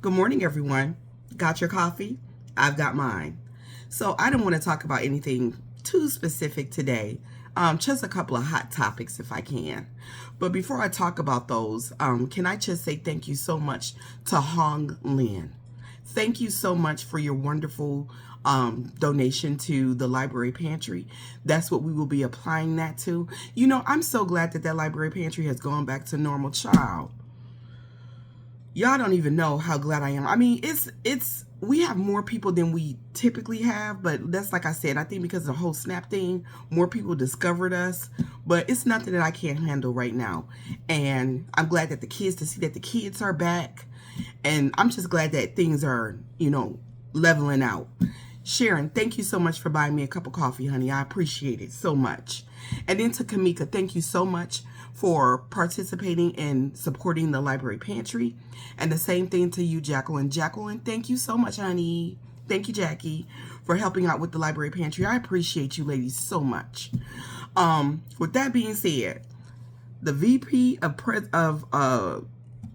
Good morning, everyone. Got your coffee? I've got mine. So I don't want to talk about anything too specific today. Just a couple of hot topics if I can. But before I talk about those, can I just say thank you so much to Hong Lin. Thank you so much for your wonderful donation to the Library Pantry. That's what we will be applying that to. You know, I'm so glad that that Library Pantry has gone back to normal. Child, y'all don't even know how glad I am. I mean, it's we have more people than we typically have, but that's like I said, I think because of the whole snap thing, more people discovered us, but it's nothing that I can't handle right now. And I'm glad that to see that the kids are back, and I'm just glad that things are, leveling out. Sharon, thank you so much for buying me a cup of coffee, honey. I appreciate it so much. And then to Kamika, thank you so much for participating and supporting the Library Pantry. And the same thing to you, Jacqueline. Jacqueline, thank you so much, honey. Thank you, Jackie, for helping out with the Library Pantry. I appreciate you ladies so much. With that being said, the VP of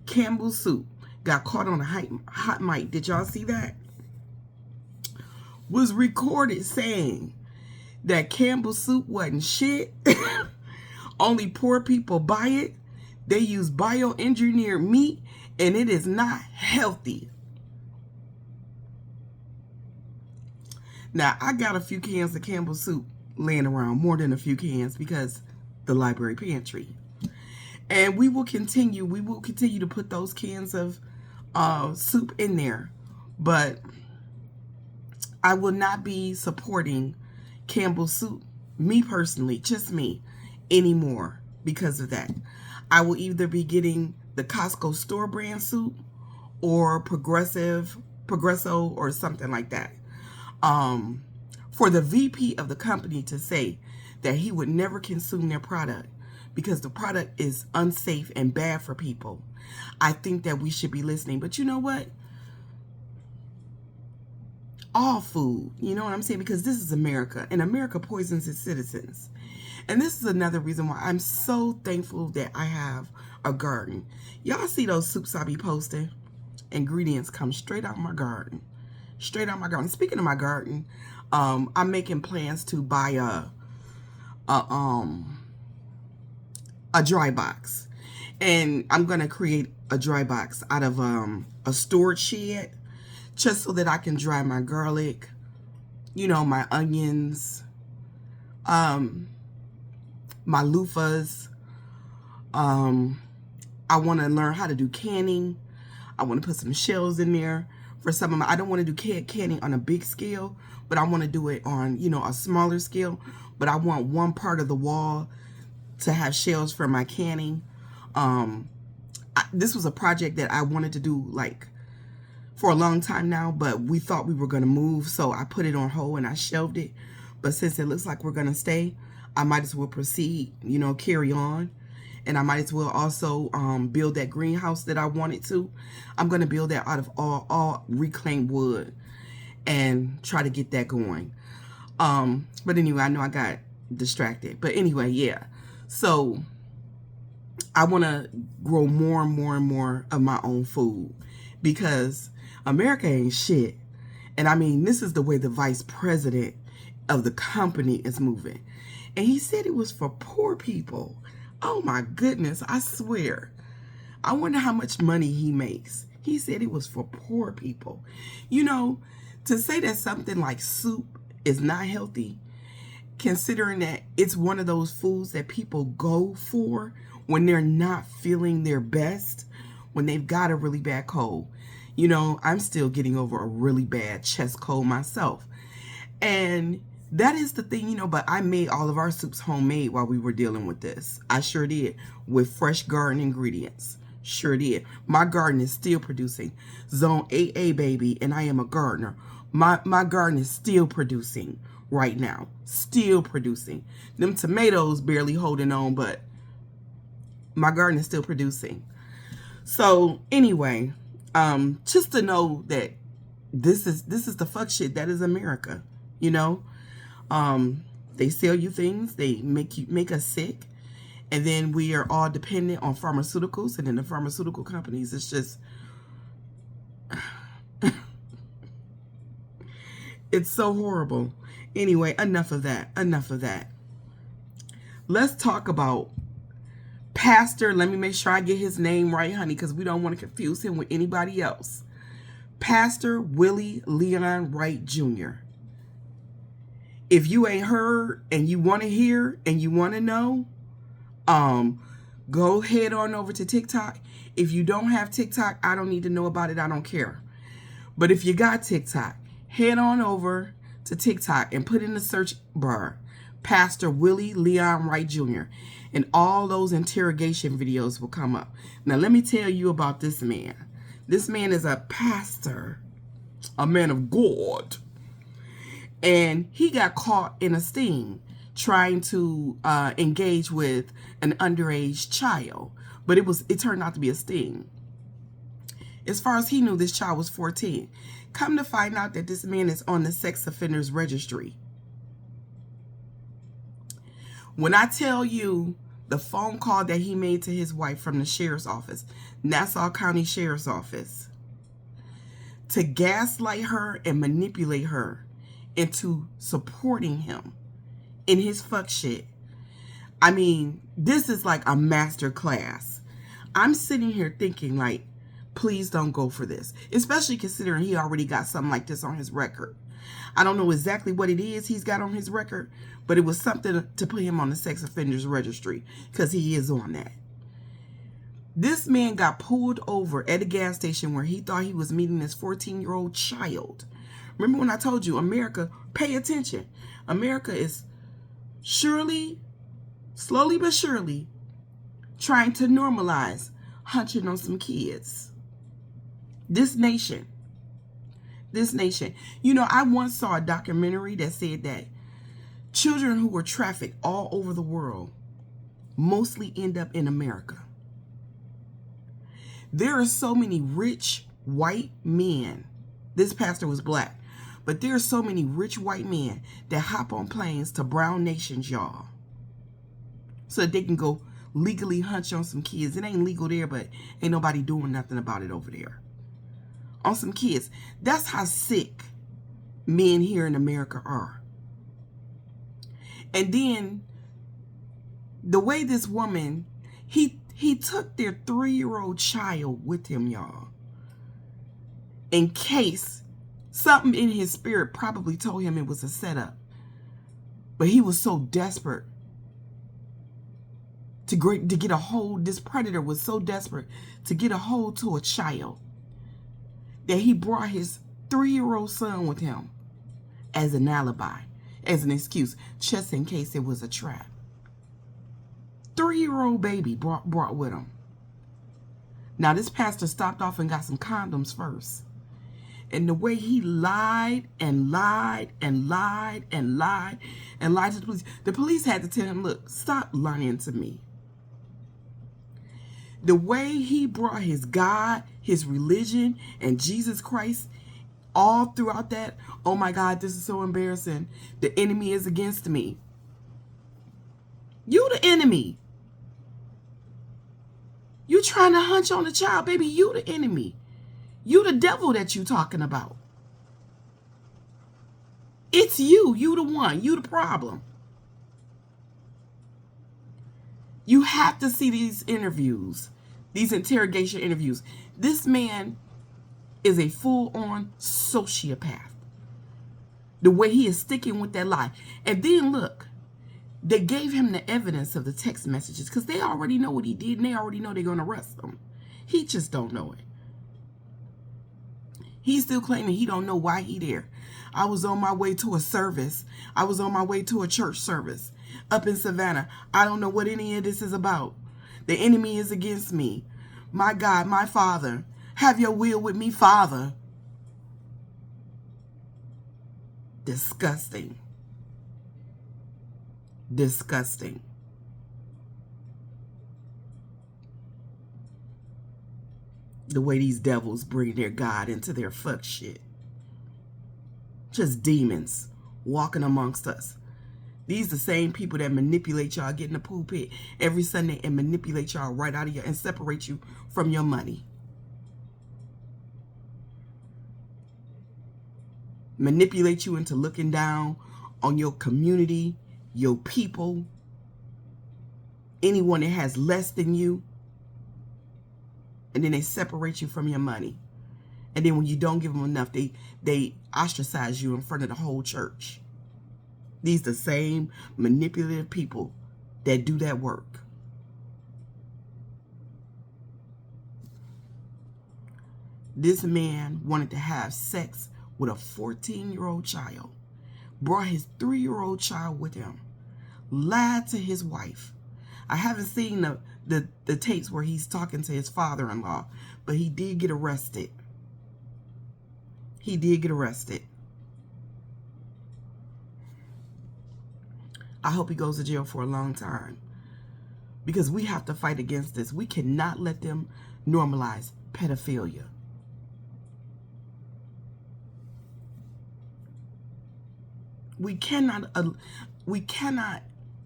Campbell Soup got caught on a hot mic. Did y'all see that? Was recorded saying that Campbell Soup wasn't shit. Only poor people buy it. They use bioengineered meat, and it is not healthy. Now, I got a few cans of Campbell Soup laying around, more than a few cans, because the Library Pantry. And we will continue to put those cans of soup in there. But I will not be supporting Campbell Soup, me personally, just me, anymore because of that. I will either be getting the Costco store brand soup or Progresso or something like that. For the VP of the company to say that he would never consume their product because the product is unsafe and bad for people, I think that we should be listening. But you know what? All food, you know what I'm saying? Because this is America, and America poisons its citizens. And this is another reason why I'm so thankful that I have a garden. Y'all see those soups I be posting? Ingredients come straight out my garden. Straight out my garden. Speaking of my garden, I'm making plans to buy a dry box. And I'm going to create a dry box out of a storage shed, just so that I can dry my garlic, my onions, my loofahs. I want to learn how to do canning. I want to put some shells in there for some of my, I don't want to do canning on a big scale, but I want to do it on, a smaller scale. But I want one part of the wall to have shells for my canning. This was a project that I wanted to do for a long time now, but we thought we were going to move, so I put it on hold and I shelved it. But since it looks like we're going to stay, I might as well proceed, carry on. And I might as well also build that greenhouse that I wanted to. I'm going to build that out of all reclaimed wood and try to get that going. But anyway, I know I got distracted. But anyway, yeah. So I want to grow more and more and more of my own food because America ain't shit. And I mean, this is the way the vice president of the company is moving. And he said it was for poor people. Oh my goodness, I swear. I wonder how much money he makes. He said it was for poor people. To say that something like soup is not healthy, considering that it's one of those foods that people go for when they're not feeling their best, when they've got a really bad cold. I'm still getting over a really bad chest cold myself. And that is the thing, but I made all of our soups homemade while we were dealing with this. I sure did, with fresh garden ingredients. Sure did. My garden is still producing. Zone 8A, baby, and I am a gardener. My garden is still producing right now. Still producing. Them tomatoes barely holding on, but my garden is still producing. So anyway, just to know that this is the fuck shit that is America, They sell you things, they make us sick, and then we are all dependent on pharmaceuticals, and then the pharmaceutical companies, it's just It's so horrible. Anyway, enough of that. Enough of that. Let's talk about Pastor. Let me make sure I get his name right, honey, because we don't want to confuse him with anybody else. Pastor Willie Leon Wright Jr. If you ain't heard and you want to hear and you want to know, go head on over to TikTok. If you don't have TikTok, I don't need to know about it. I don't care. But if you got TikTok, head on over to TikTok and put in the search bar Pastor Willie Leon Wright Jr. and all those interrogation videos will come up. Now let me tell you about this man. This man is a pastor, a man of God. And he got caught in a sting trying to engage with an underage child. But it turned out to be a sting. As far as he knew, this child was 14. Come to find out that this man is on the sex offenders registry. When I tell you the phone call that he made to his wife from the sheriff's office, Nassau County Sheriff's Office, to gaslight her and manipulate her into supporting him in his fuck shit. I mean, this is like a master class. I'm sitting here thinking like, please don't go for this, especially considering he already got something like this on his record. I don't know exactly what it is he's got on his record, but it was something to put him on the sex offenders registry because he is on that. This man got pulled over at a gas station where he thought he was meeting this 14-year-old child. Remember when I told you, America, pay attention. America is slowly but surely, trying to normalize hunching on some kids. This nation. You know, I once saw a documentary that said that children who were trafficked all over the world mostly end up in America. There are so many rich white men. This pastor was black. But there are so many rich white men that hop on planes to brown nations, y'all, so that they can go legally hunch on some kids. It ain't legal there, but ain't nobody doing nothing about it over there. On some kids. That's how sick men here in America are. And then the way this woman, he took their 3-year-old child with him, y'all, in case something in his spirit probably told him it was a setup. But he was so desperate to get a hold. This predator was so desperate to get a hold to a child that he brought his 3-year-old son with him as an alibi, as an excuse, just in case it was a trap. 3-year-old baby brought with him. Now this pastor stopped off and got some condoms first. And the way he lied and lied and lied and lied and lied to the police had to tell him, look, stop lying to me. The way he brought his God, his religion, and Jesus Christ all throughout that, oh my God, this is so embarrassing. The enemy is against me. You the enemy. You trying to hunch on the child, baby, you the enemy. You the devil that you talking about. It's you. You the one. You the problem. You have to see these interviews, these interrogation interviews. This man is a full-on sociopath. The way he is sticking with that lie. And then look, they gave him the evidence of the text messages because they already know what he did and they already know they're going to arrest him. He just don't know it. He's still claiming he don't know why he there. I was on my way to a service. I was on my way to a church service up in Savannah. I don't know what any of this is about. The enemy is against me. My God, my Father, have your will with me, Father. Disgusting. Disgusting. The way these devils bring their God into their fuck shit. Just demons walking amongst us. These the same people that manipulate y'all, get in the pulpit every Sunday and manipulate y'all right out of your and separate you from your money. manipulate you into looking down on your community, your people, anyone that has less than you. And then they separate you from your money. And then when you don't give them enough, they ostracize you in front of the whole church. These the same manipulative people that do that work. This man wanted to have sex with a 14-year-old child, brought his 3-year-old child with him, lied to his wife. I haven't seen the tapes where he's talking to his father-in-law, but he did get arrested. He did get arrested. I hope he goes to jail for a long time, because we have to fight against this. We cannot let them normalize pedophilia. We cannot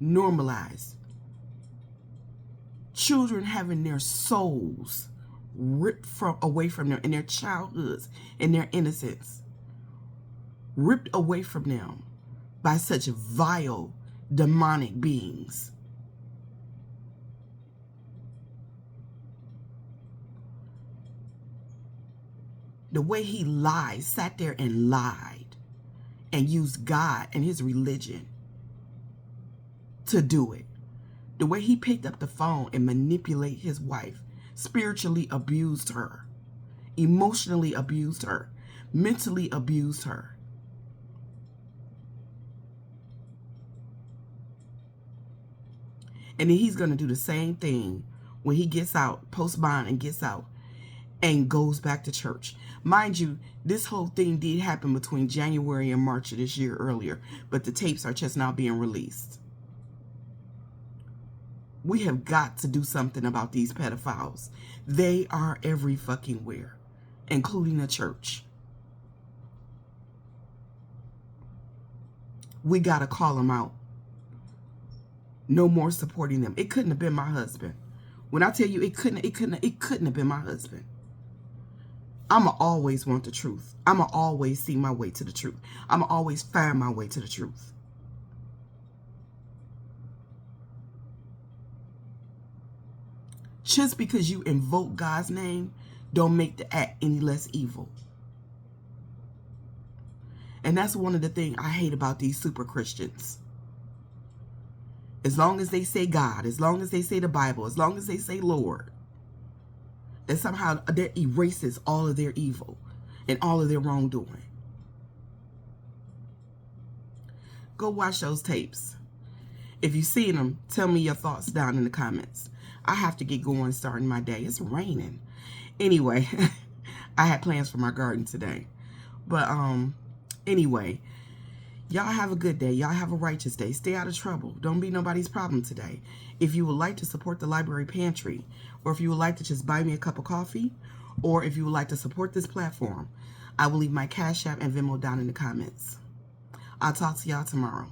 normalize children having their souls ripped away from them in their childhoods and their innocence, ripped away from them by such vile, demonic beings. The way he lied, sat there and lied, and used God and his religion to do it. The way he picked up the phone and manipulated his wife, spiritually abused her, emotionally abused her, mentally abused her. And then he's going to do the same thing when he gets out, post bond and gets out, and goes back to church. Mind you, this whole thing did happen between January and March of this year earlier, but the tapes are just now being released. We have got to do something about these pedophiles. They are every fucking where, including the church. We got to call them out. No more supporting them. It couldn't have been my husband. When I tell you it couldn't have been my husband. I'ma always want the truth. I'ma always see my way to the truth. I'ma always find my way to the truth. Just because you invoke God's name, don't make the act any less evil. And that's one of the things I hate about these super Christians. As long as they say God, as long as they say the Bible, as long as they say Lord, that somehow that erases all of their evil and all of their wrongdoing. Go watch those tapes. If you've seen them, tell me your thoughts down in the comments. I have to get going starting my day. It's raining. Anyway, I had plans for my garden today. But anyway, y'all have a good day. Y'all have a righteous day. Stay out of trouble. Don't be nobody's problem today. If you would like to support the Library Pantry, or if you would like to just buy me a cup of coffee, or if you would like to support this platform, I will leave my Cash App and Venmo down in the comments. I'll talk to y'all tomorrow.